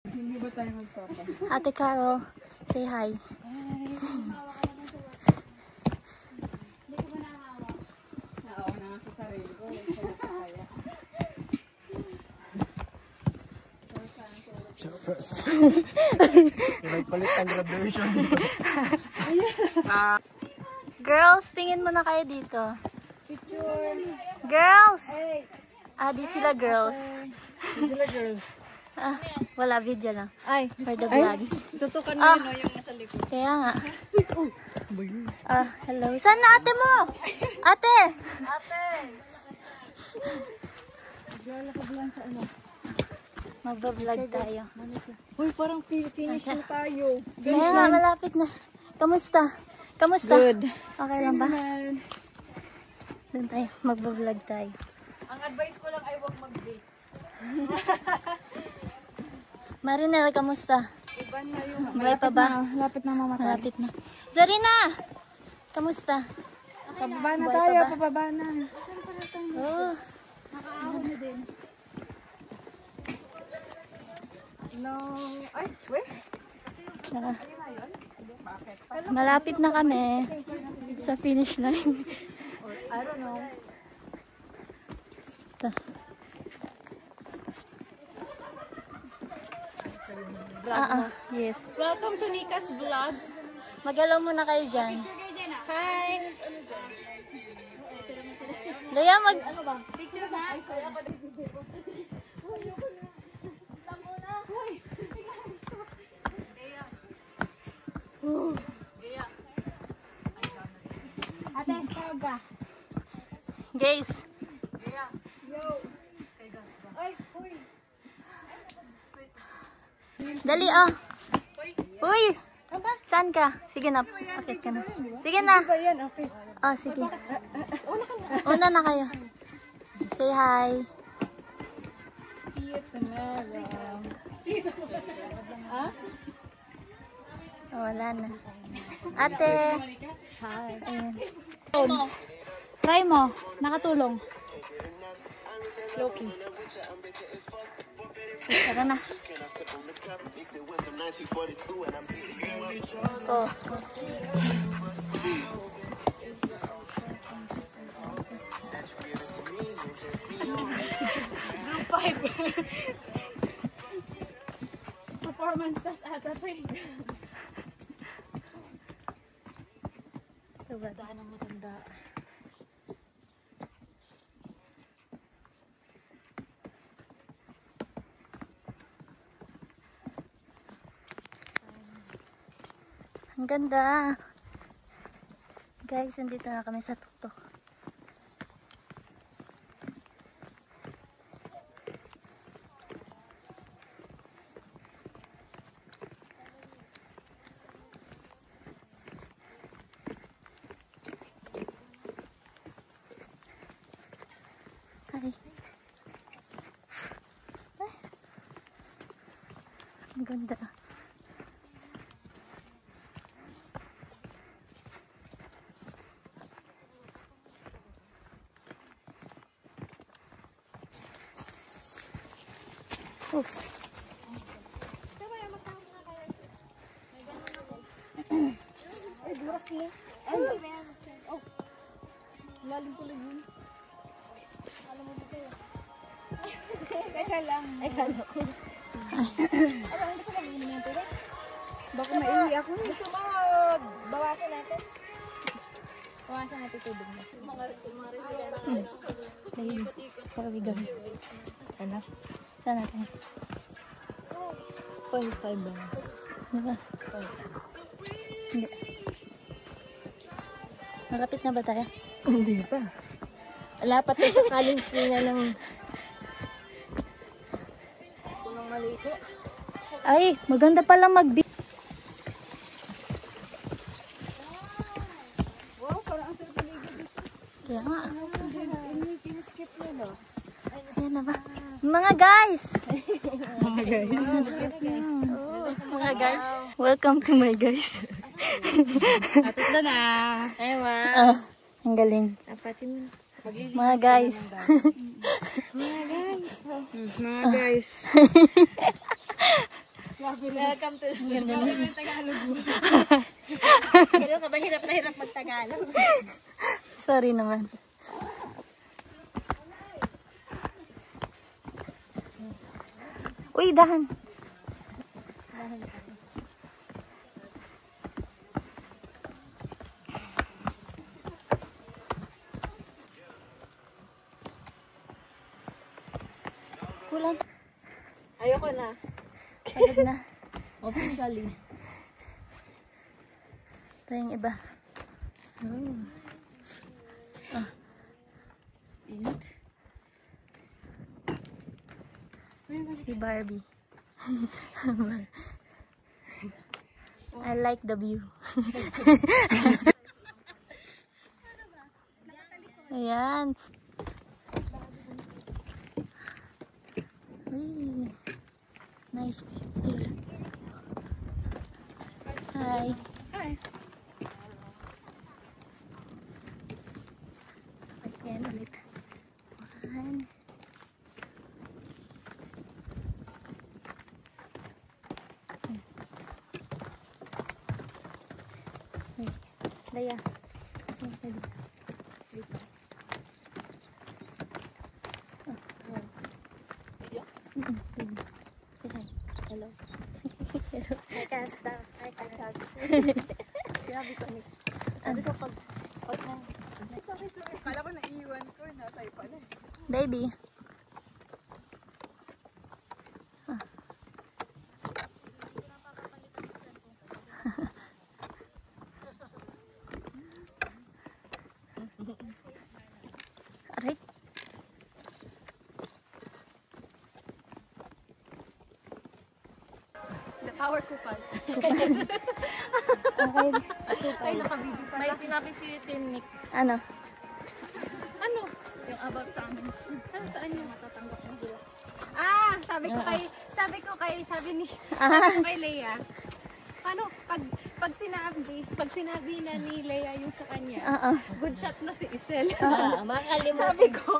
Hindi ba tayo magpapa? Ate Carol, say hi. Hindi ko ba nahawa? Oo, na sa sarili ko. Nagpalit ang graduation dito. Girls, tingin mo na kayo dito. Picture. Girls! Hey. Di sila girls. Sila girls. Wala, video lang. Ay. For the vlog. Tutukan mo yun, no, yung nasa likod. Kaya nga. Hello. Saan na ate mo? Ate! Ate! Maglalakad lang sa ano. Magbablog tayo. Uy, parang finish na tayo. Kaya nga, malapit na. Kamusta? Kamusta? Good. Okay lang ba? Doon tayo. Magbablog tayo. Ang advice ko lang ay huwag mag-date. Marinel, kamusta? Iba na yung... Buhay pa ba? Malapit na mamatay. Malapit na. Zarina! Kamusta? Pababa na Buhay tayo, pa ba? pababa na. Oh. Nakaahon na din. No. Ay, wait. Tara. Malapit na kami sa finish line. I don't know. Ito. Yes. Welcome to Nika's vlog. Magalaw muna kayo dyan. Hi. Lea, Ano ba? Picture na? Ate, saga. Guys. Ay, uy. Dali Uy! Saan ka? Sige na. Akit ka na. Sige na. Ba yan? Okay. Sige. Una na kayo. Say hi. See you tomorrow. Wala na. Ate. Hi. Ayan. Try mo. Nakatulong. Loki. Tara na. So. Group 5. Performance test ata pa eh. Tanda ng matanda. Ang ganda. Guys, nandito na kami sa tuktok. Hi. Ang ganda. Oops. Ay, duras mo. Ay, oh. Lalim ko lang yun. Alam mo dito yun. Teka lang. Ay, kala ko. Alam, hindi ko lang yun yung tubig. Baka maiwi ako. Gusto mo, bawasan natin. Bawasan natin tubig na. Parabigan. Ano? Saan natin? 0.5 ba? Diba? Hindi. Malapit na ba tayo? Hindi pa. Alapat na sa kaling niya ng maliko. Ay, maganda pala Wow, parang ang sarap paligid dito. Kaya nga. Hindi kiniskip niya, no? Ayan na ba? Mga guys! Mga guys. Mga guys. Welcome to my guys. Atot na na. Ewa. Ang galing. Apatin. Mga guys. Mga guys. Welcome to Tagalog. Pero ka ba hirap na hirap mag-Tagalog? Sorry naman. Uy, dahan. Kulang. Ayoko na. Pagod na. Officially. Ito yung iba. Init. Si Barbie. I like the view. Ayan. Uy. Nice picture. Hi. Hi. Again, ulit. One. Daya. Hello. Sabi ko pag Kala ko naiiwan ko. Nasa iyo pala. baby. Aray. The power kupal. Ay, nakabidi pa. May sinabi si Tim Nick. Ano? Ano? Yung about sa amin. Ano saan yung matatanggap ng sila? Ah, sabi ko ni kay Leia. Paano pag sinabi na ni Leia yung sa kanya, good shot na si Isel. Makakalimutan. Sabi ko,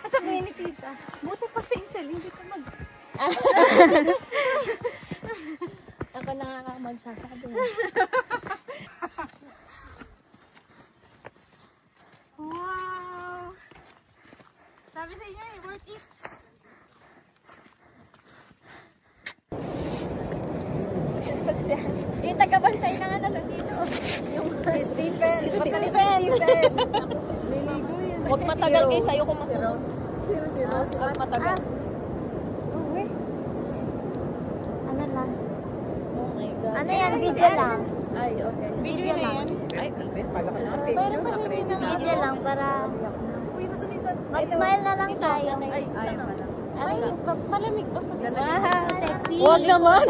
sabi ni tita, buti pa si Isel, hindi ko Ako nakaka-magsasabi. Wow! Sabi sa inyo, worth it. Yung taga-bantay na nga dito. Si Stephen. Huwag matagal kayo sa'yo kung masunod. Huwag matagal. Ano lang? Oh my God. Ano yan? Video lang. Ay, okay. Video lang. Ay, talbit. Pala ka na picture. Nakaready na. Video lang para Uy, nasa may sunscreen. mag-smile na lang tayo. Ay, pala. Malamig ba? Sexy. Huwag naman.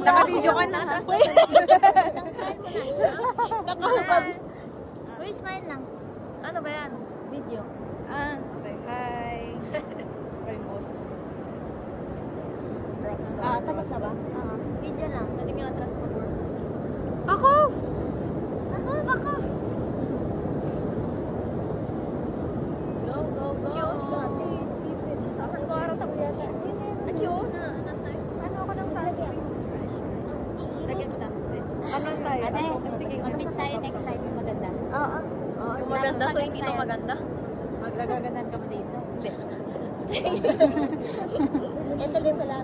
Naka-video ka na. Nakahubad. Uy, smile lang. Ano ba yan? Video. Okay. Hi. Ay, Moses. Ah, tapos na ba? Video lang. Nalim yung atras mo. Ako! Go, go, go. Si Stephen. Saan ko araw sa buya ka? Ayun. Ano ako nang sasabi? Lagyan kita. Ano tayo? Ate, Sige. mag-pitch tayo next time yung maganda. Oo. Kung maganda, so hindi to maganda. Maglagaganan ka mo dito. Ito lang pala.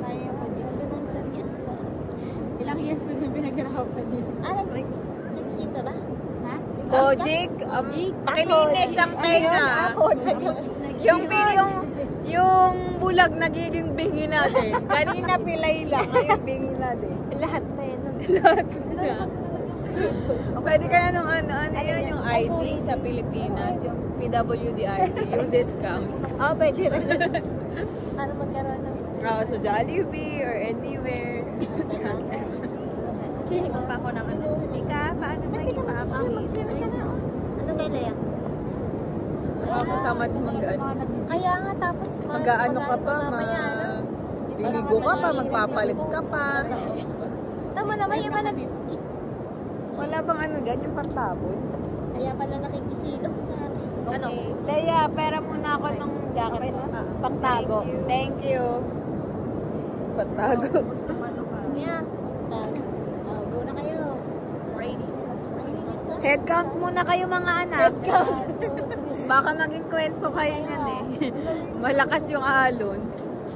Sayang ko, Julo ng Charias. Ilang years ko na pinaghirapan din. Nagkikita ba? Ha? Kojik, pakilinis ang tenga. Yung bulag nagiging bingi natin. Kanina pilay lang, ngayon bingi natin. Lahat na yun. Lahat na. Pwede ka na nung ano yun, yung ID sa Pilipinas, yung PWD ID, yung discount. Pwede rin. Para magkaroon ng... So Jollibee or anywhere. Hindi pa ako ng ano. Ika, paano na Mag-7 ka na. Ano kay Lea? Tamad mag-ano. Kaya nga tapos Mag-ano ka pa, liligo ka pa, magpapalit ka pa. Tama naman yung mga Wala bang ano dyan, yung pantabon? Kaya pala nakikisilo sa akin. Ano? Leia, pera muna ako ng jacket mo. Pagtago. Thank you. Pagtago. Yeah. Go na kayo. Ready. Head count muna kayo mga anak. Baka maging kwento kayo yan eh. Malakas yung alon.